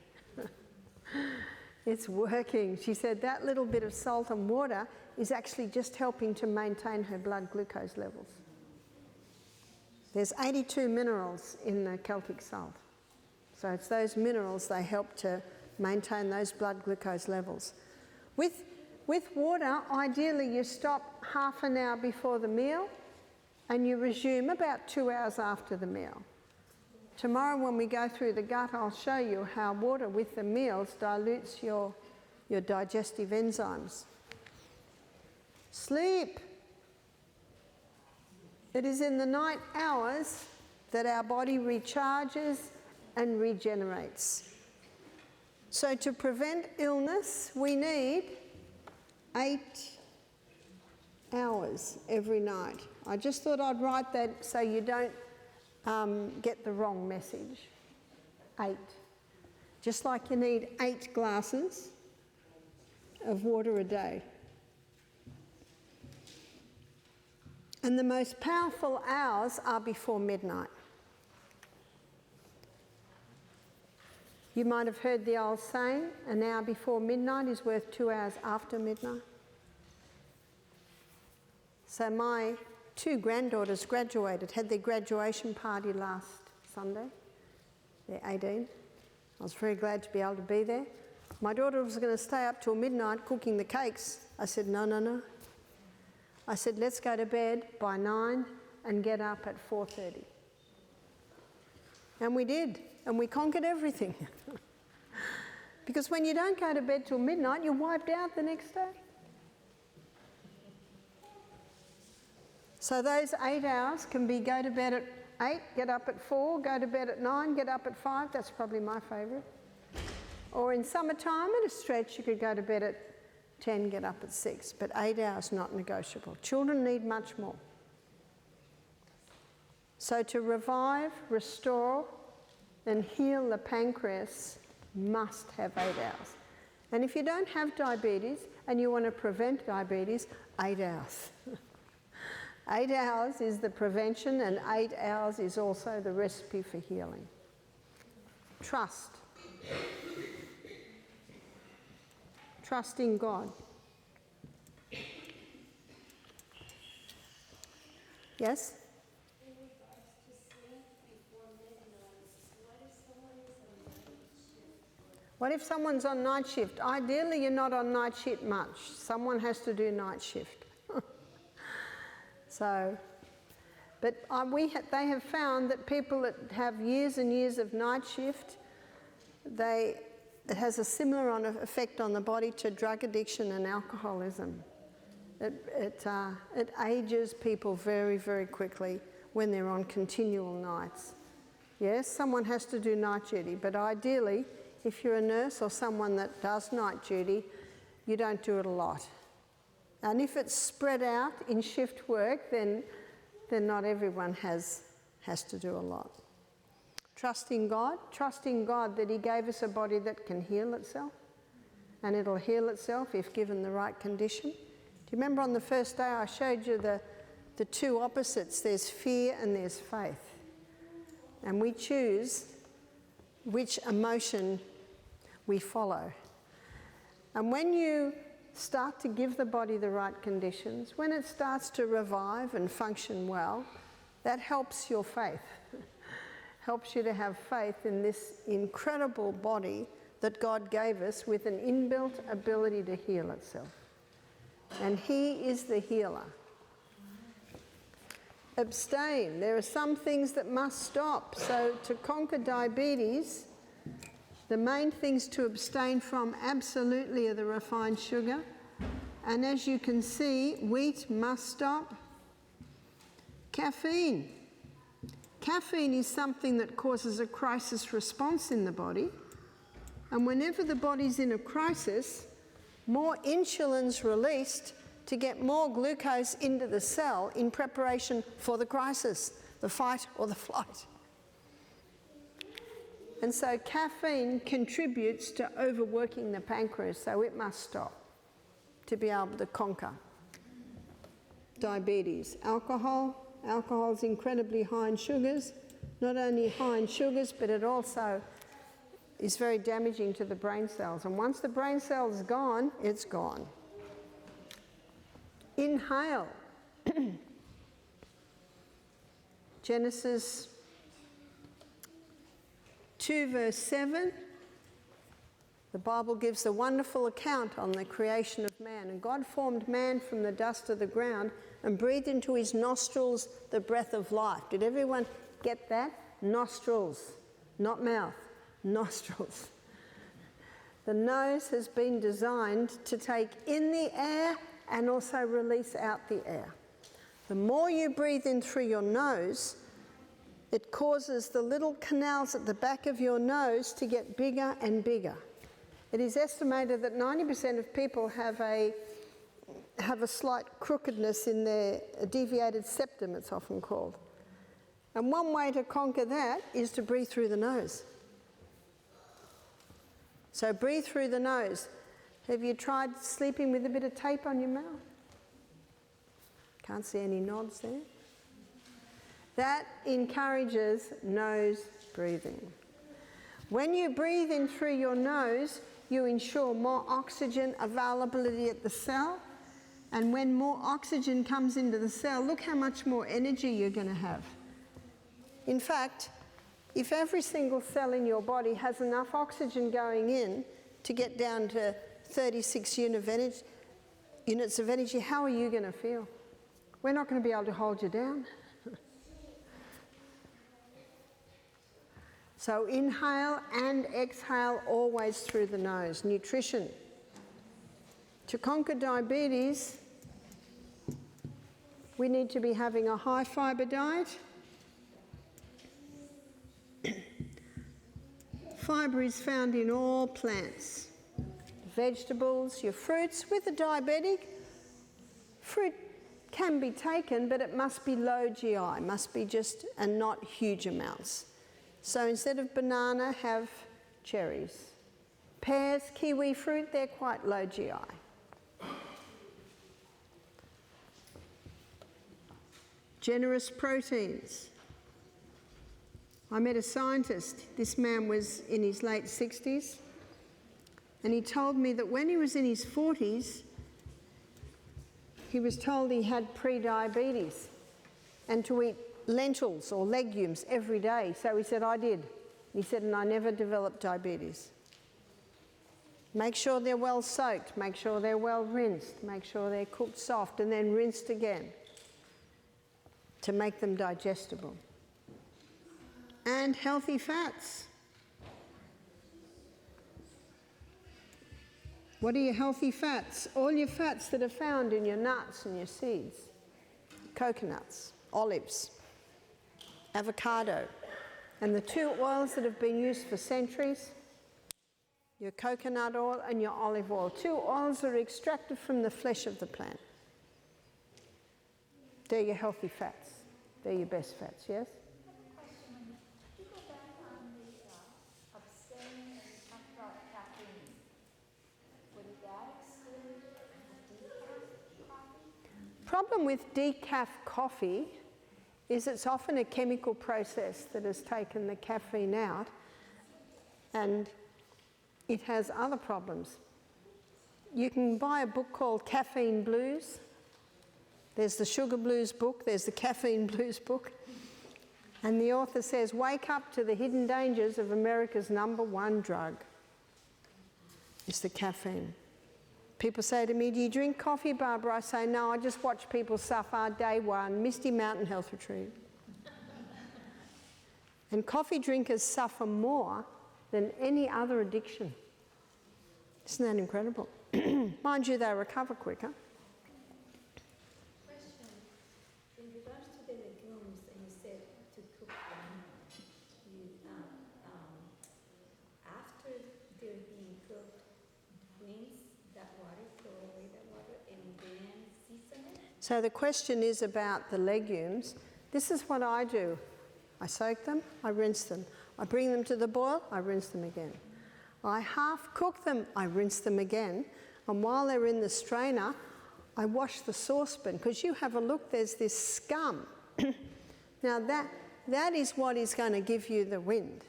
It's working. She said that little bit of salt and water is actually just helping to maintain her blood glucose levels. There's 82 minerals in the Celtic salt. So it's those minerals, they help to maintain those blood glucose levels. With water, ideally you stop half an hour before the meal and you resume about 2 hours after the meal. Tomorrow when we go through the gut, I'll show you how water with the meals dilutes your digestive enzymes. Sleep. It is in the night hours that our body recharges and regenerates. So to prevent illness, we need 8 hours every night. I just thought I'd write that so you don't get the wrong message. 8. Just like you need 8 glasses of water a day. And the most powerful hours are before midnight. You might have heard the old saying, an hour before midnight is worth 2 hours after midnight. So my 2 granddaughters graduated, had their graduation party last Sunday. They're 18. I was very glad to be able to be there. My daughter was going to stay up till midnight cooking the cakes. I said, no. I said, let's go to bed by 9 and get up at 4:30. And we did, and we conquered everything. Because when you don't go to bed till midnight, you're wiped out the next day. So those 8 hours can be go to bed at 8, get up at 4, go to bed at 9, get up at 5. That's probably my favourite. Or in summertime, at a stretch, you could go to bed at 10, get up at 6. But 8 hours, not negotiable. Children need much more. So to revive, restore, and heal the pancreas, must have 8 hours. And if you don't have diabetes and you want to prevent diabetes, 8 hours. 8 hours is the prevention, and 8 hours is also the recipe for healing. Trust. Trust in God. Yes? What if someone's on night shift? Ideally, you're not on night shift much. Someone has to do night shift. So, but they have found that people that have years and years of night shift, it has a similar effect on the body to drug addiction and alcoholism. It ages people very, very quickly when they're on continual nights. Yes, someone has to do night duty, but ideally, if you're a nurse or someone that does night duty, you don't do it a lot. And if it's spread out in shift work, then not everyone has to do a lot. Trusting God that He gave us a body that can heal itself, and it'll heal itself if given the right condition. Do you remember on the first day I showed you the two opposites? There's fear and there's faith. And we choose which emotion we follow. And when you start to give the body the right conditions, when it starts to revive and function well, that helps your faith. Helps you to have faith in this incredible body that God gave us with an inbuilt ability to heal itself. And He is the healer. Abstain. There are some things that must stop. So to conquer diabetes, the main things to abstain from absolutely are the refined sugar. And as you can see, wheat must stop. Caffeine. Caffeine is something that causes a crisis response in the body. And whenever the body's in a crisis, more insulin's released to get more glucose into the cell in preparation for the crisis, the fight or the flight. And so caffeine contributes to overworking the pancreas, so it must stop to be able to conquer diabetes. Alcohol is incredibly high in sugars. Not only high in sugars, but it also is very damaging to the brain cells. And once the brain cell's gone, it's gone. Inhale. Genesis 2 verse 7, the Bible gives a wonderful account on the creation of man. And God formed man from the dust of the ground and breathed into his nostrils the breath of life. Did everyone get that? Nostrils, not mouth, nostrils. The nose has been designed to take in the air and also release out the air. The more you breathe in through your nose, it causes the little canals at the back of your nose to get bigger and bigger. It is estimated that 90% of people have a slight crookedness in their deviated septum, it's often called. And one way to conquer that is to breathe through the nose. So breathe through the nose. Have you tried sleeping with a bit of tape on your mouth? Can't see any nods there. That encourages nose breathing. When you breathe in through your nose, you ensure more oxygen availability at the cell. And when more oxygen comes into the cell, look how much more energy you're going to have. In fact, if every single cell in your body has enough oxygen going in to get down to 36 units of energy, how are you going to feel? We're not going to be able to hold you down. So inhale and exhale always through the nose. Nutrition. To conquer diabetes, we need to be having a high fibre diet, Fibre is found in all plants, vegetables, your fruits. With a diabetic, fruit can be taken, but it must be low GI, must be just, and not huge amounts. So instead of banana, have cherries. Pears, kiwi fruit, they're quite low GI. Generous proteins. I met a scientist, this man was in his late 60s, and he told me that when he was in his 40s, he was told he had pre-diabetes and to eat lentils or legumes every day. So he said, I did. He said, and I never developed diabetes. Make sure they're well soaked, make sure they're well rinsed, make sure they're cooked soft and then rinsed again to make them digestible. And healthy fats. What are your healthy fats? All your fats that are found in your nuts and your seeds. Coconuts, olives, avocado. And the two oils that have been used for centuries, your coconut oil and your olive oil. Two oils that are extracted from the flesh of the plant. They're your healthy fats. They're your best fats, yes? Problem with decaf coffee is it's often a chemical process that has taken the caffeine out, and it has other problems. You can buy a book called Caffeine Blues. There's the Sugar Blues book, there's the Caffeine Blues book, and the author says, wake up to the hidden dangers of America's #1 drug. It's the caffeine. People say to me, do you drink coffee, Barbara? I say, no, I just watch people suffer. Day one, Misty Mountain Health Retreat. And coffee drinkers suffer more than any other addiction. Isn't that incredible? Mind you, they recover quicker. Question. In regards to the legumes, and you said to cook them, after they're being cooked, rinse that water, throw away that water, and then season it? So the question is about the legumes. This is what I do. I soak them, I rinse them. I bring them to the boil, I rinse them again. I half cook them, I rinse them again. And while they're in the strainer, I wash the saucepan, because you have a look, there's this scum. Now that is what is going to give you the wind.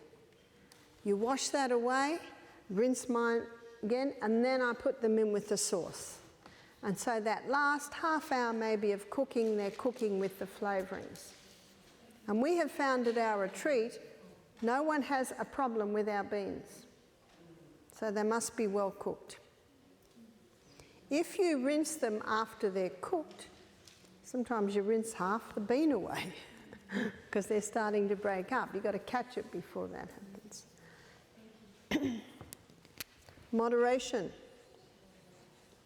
You wash that away, rinse mine again, and then I put them in with the sauce. And so that last half hour maybe of cooking, they're cooking with the flavourings. And we have found at our retreat, no one has a problem with our beans. So they must be well cooked. If you rinse them after they're cooked, sometimes you rinse half the bean away because they're starting to break up. You've got to catch it before that happens. Moderation.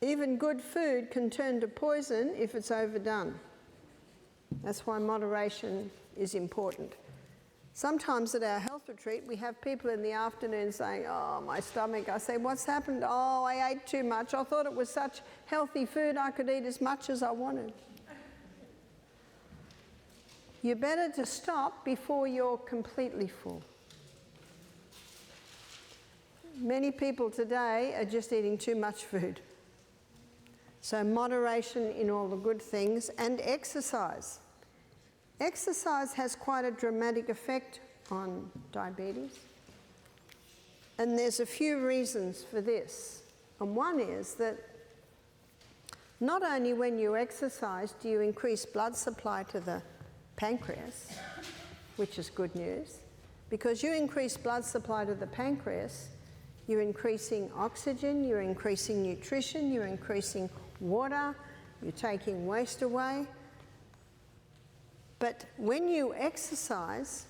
Even good food can turn to poison if it's overdone. That's why moderation is important. Sometimes at our health retreat, we have people in the afternoon saying, oh, my stomach. I say, what's happened? Oh, I ate too much. I thought it was such healthy food I could eat as much as I wanted. You're better to stop before you're completely full. Many people today are just eating too much food. So moderation in all the good things, and exercise. Exercise has quite a dramatic effect on diabetes. And there's a few reasons for this. And one is that not only when you exercise do you increase blood supply to the pancreas, which is good news, because you increase blood supply to the pancreas, you're increasing oxygen, you're increasing nutrition, you're increasing water, you're taking waste away. But when you exercise,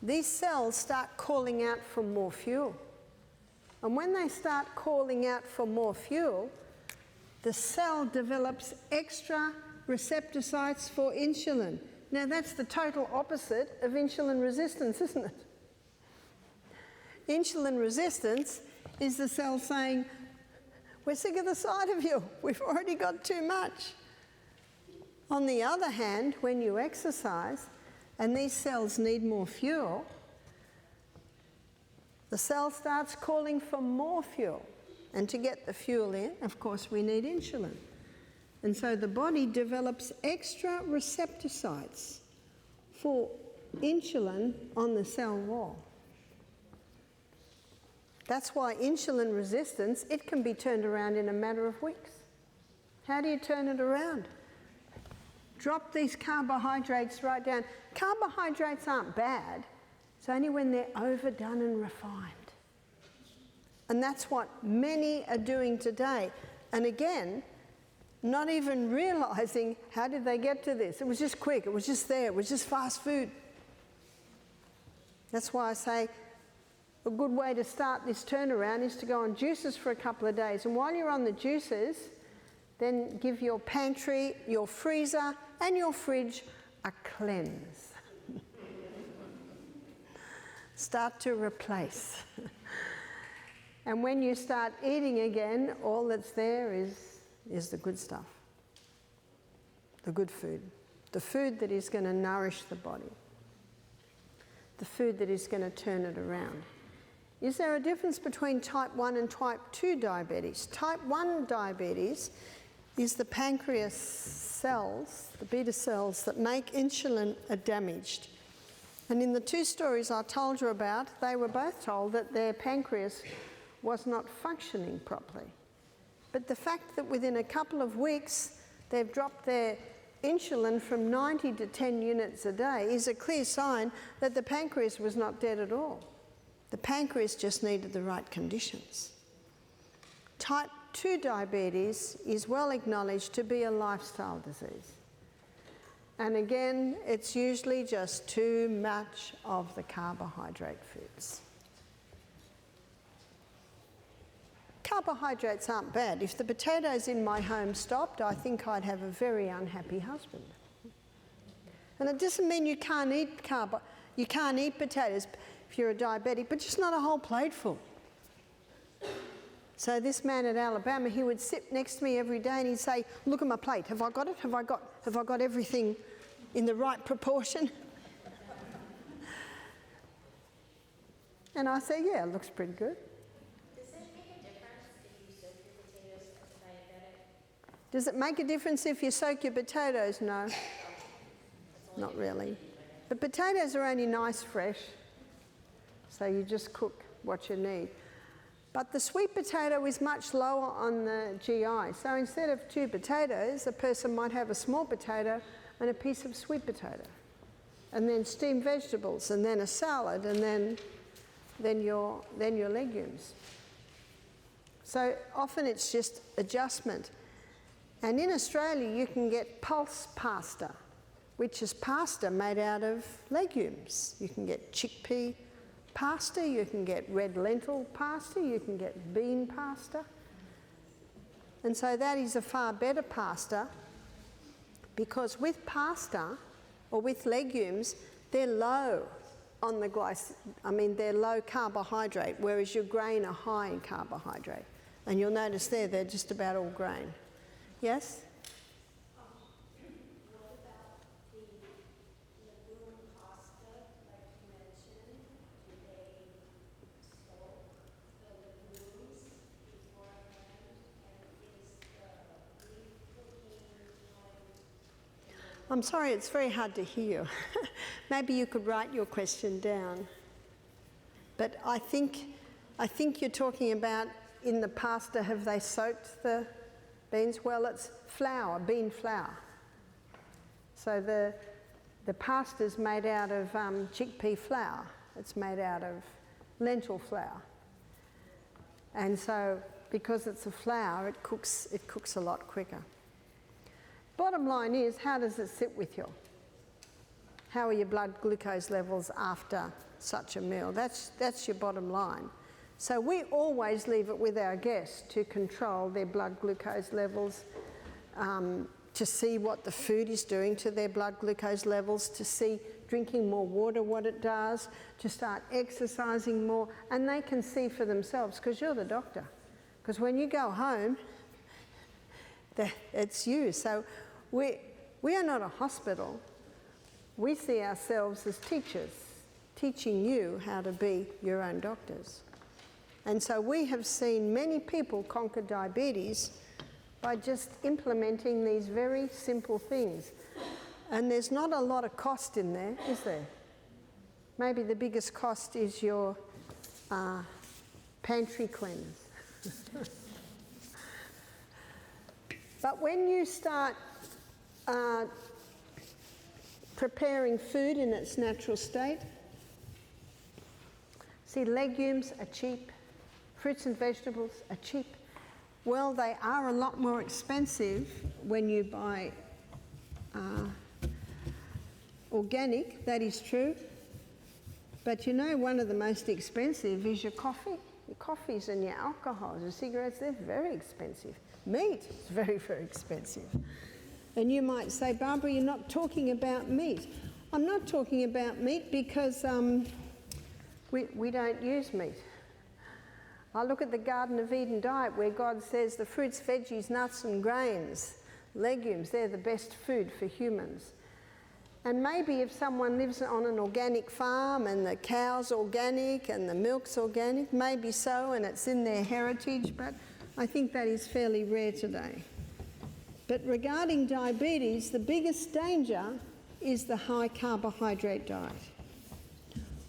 these cells start calling out for more fuel. And when they start calling out for more fuel, the cell develops extra receptor sites for insulin. Now that's the total opposite of insulin resistance, isn't it? Insulin resistance is the cell saying, we're sick of the sight of you, we've already got too much. On the other hand, when you exercise and these cells need more fuel, the cell starts calling for more fuel. And to get the fuel in, of course, we need insulin. And so the body develops extra receptor sites for insulin on the cell wall. That's why insulin resistance, it can be turned around in a matter of weeks. How do you turn it around? Drop these carbohydrates right down. Carbohydrates aren't bad. It's only when they're overdone and refined. And that's what many are doing today. And again, not even realising how did they get to this. It was just quick, it was just there, it was just fast food. That's why I say a good way to start this turnaround is to go on juices for a couple of days. And while you're on the juices, then give your pantry, your freezer and your fridge a cleanse. Start to replace. And when you start eating again, all that's there is the good stuff, the good food, the food that is going to nourish the body, the food that is going to turn it around. Is there a difference between type 1 and type 2 diabetes? Type 1 diabetes is the pancreas cells, the beta cells that make insulin are damaged. And in the two stories I told you about, they were both told that their pancreas was not functioning properly. But the fact that within a couple of weeks they've dropped their insulin from 90 to 10 units a day is a clear sign that the pancreas was not dead at all. The pancreas just needed the right conditions. Type 2 diabetes is well acknowledged to be a lifestyle disease. And again, it's usually just too much of the carbohydrate foods. Carbohydrates aren't bad. If the potatoes in my home stopped, I think I'd have a very unhappy husband. And it doesn't mean you can't eat potatoes if you're a diabetic, but just not a whole plateful. So this man at Alabama, he would sit next to me every day and he'd say, look at my plate, have I got it? Have I got everything in the right proportion? And I say, yeah, it looks pretty good. Does it make a difference if you soak your potatoes? No, not really. The potatoes are only nice fresh, so you just cook what you need. But the sweet potato is much lower on the GI. So instead of 2 potatoes, a person might have a small potato and a piece of sweet potato, and then steamed vegetables, and then a salad, and then your legumes. So often it's just adjustment. And in Australia, you can get pulse pasta, which is pasta made out of legumes. You can get chickpea pasta, you can get red lentil pasta, you can get bean pasta. And so that is a far better pasta, because with pasta or with legumes, they're low on the they're low carbohydrate, whereas your grain are high in carbohydrate. And you'll notice there, they're just about all grain. Yes? What about the legume pasta, like you mentioned? Do they soak the legumes beforehand? And is the re-cooking time? I'm sorry, it's very hard to hear. Maybe you could write your question down. But I think you're talking about in the pasta, have they soaked the beans? Well, it's flour, bean flour. So the pasta's made out of chickpea flour. It's made out of lentil flour. And so because it's a flour, it cooks a lot quicker. Bottom line is, how does it sit with you? How are your blood glucose levels after such a meal? That's your bottom line. So we always leave it with our guests to control their blood glucose levels, to see what the food is doing to their blood glucose levels, to see drinking more water what it does, to start exercising more, and they can see for themselves, because you're the doctor. Because when you go home, it's you. So we are not a hospital. We see ourselves as teachers, teaching you how to be your own doctors. And so we have seen many people conquer diabetes by just implementing these very simple things. And there's not a lot of cost in there, is there? Maybe the biggest cost is your pantry cleanse. But when you start preparing food in its natural state, see, legumes are cheap, fruits and vegetables are cheap. Well, they are a lot more expensive when you buy organic, that is true. But you know, one of the most expensive is your coffee. Your coffees and your alcohols, your cigarettes, they're very expensive. Meat is very, very expensive. And you might say, Barbara, you're not talking about meat. I'm not talking about meat because we don't use meat. I look at the Garden of Eden diet where God says the fruits, veggies, nuts and grains, legumes, they're the best food for humans. And maybe if someone lives on an organic farm and the cow's organic and the milk's organic, maybe so, and it's in their heritage, but I think that is fairly rare today. But regarding diabetes, the biggest danger is the high carbohydrate diet.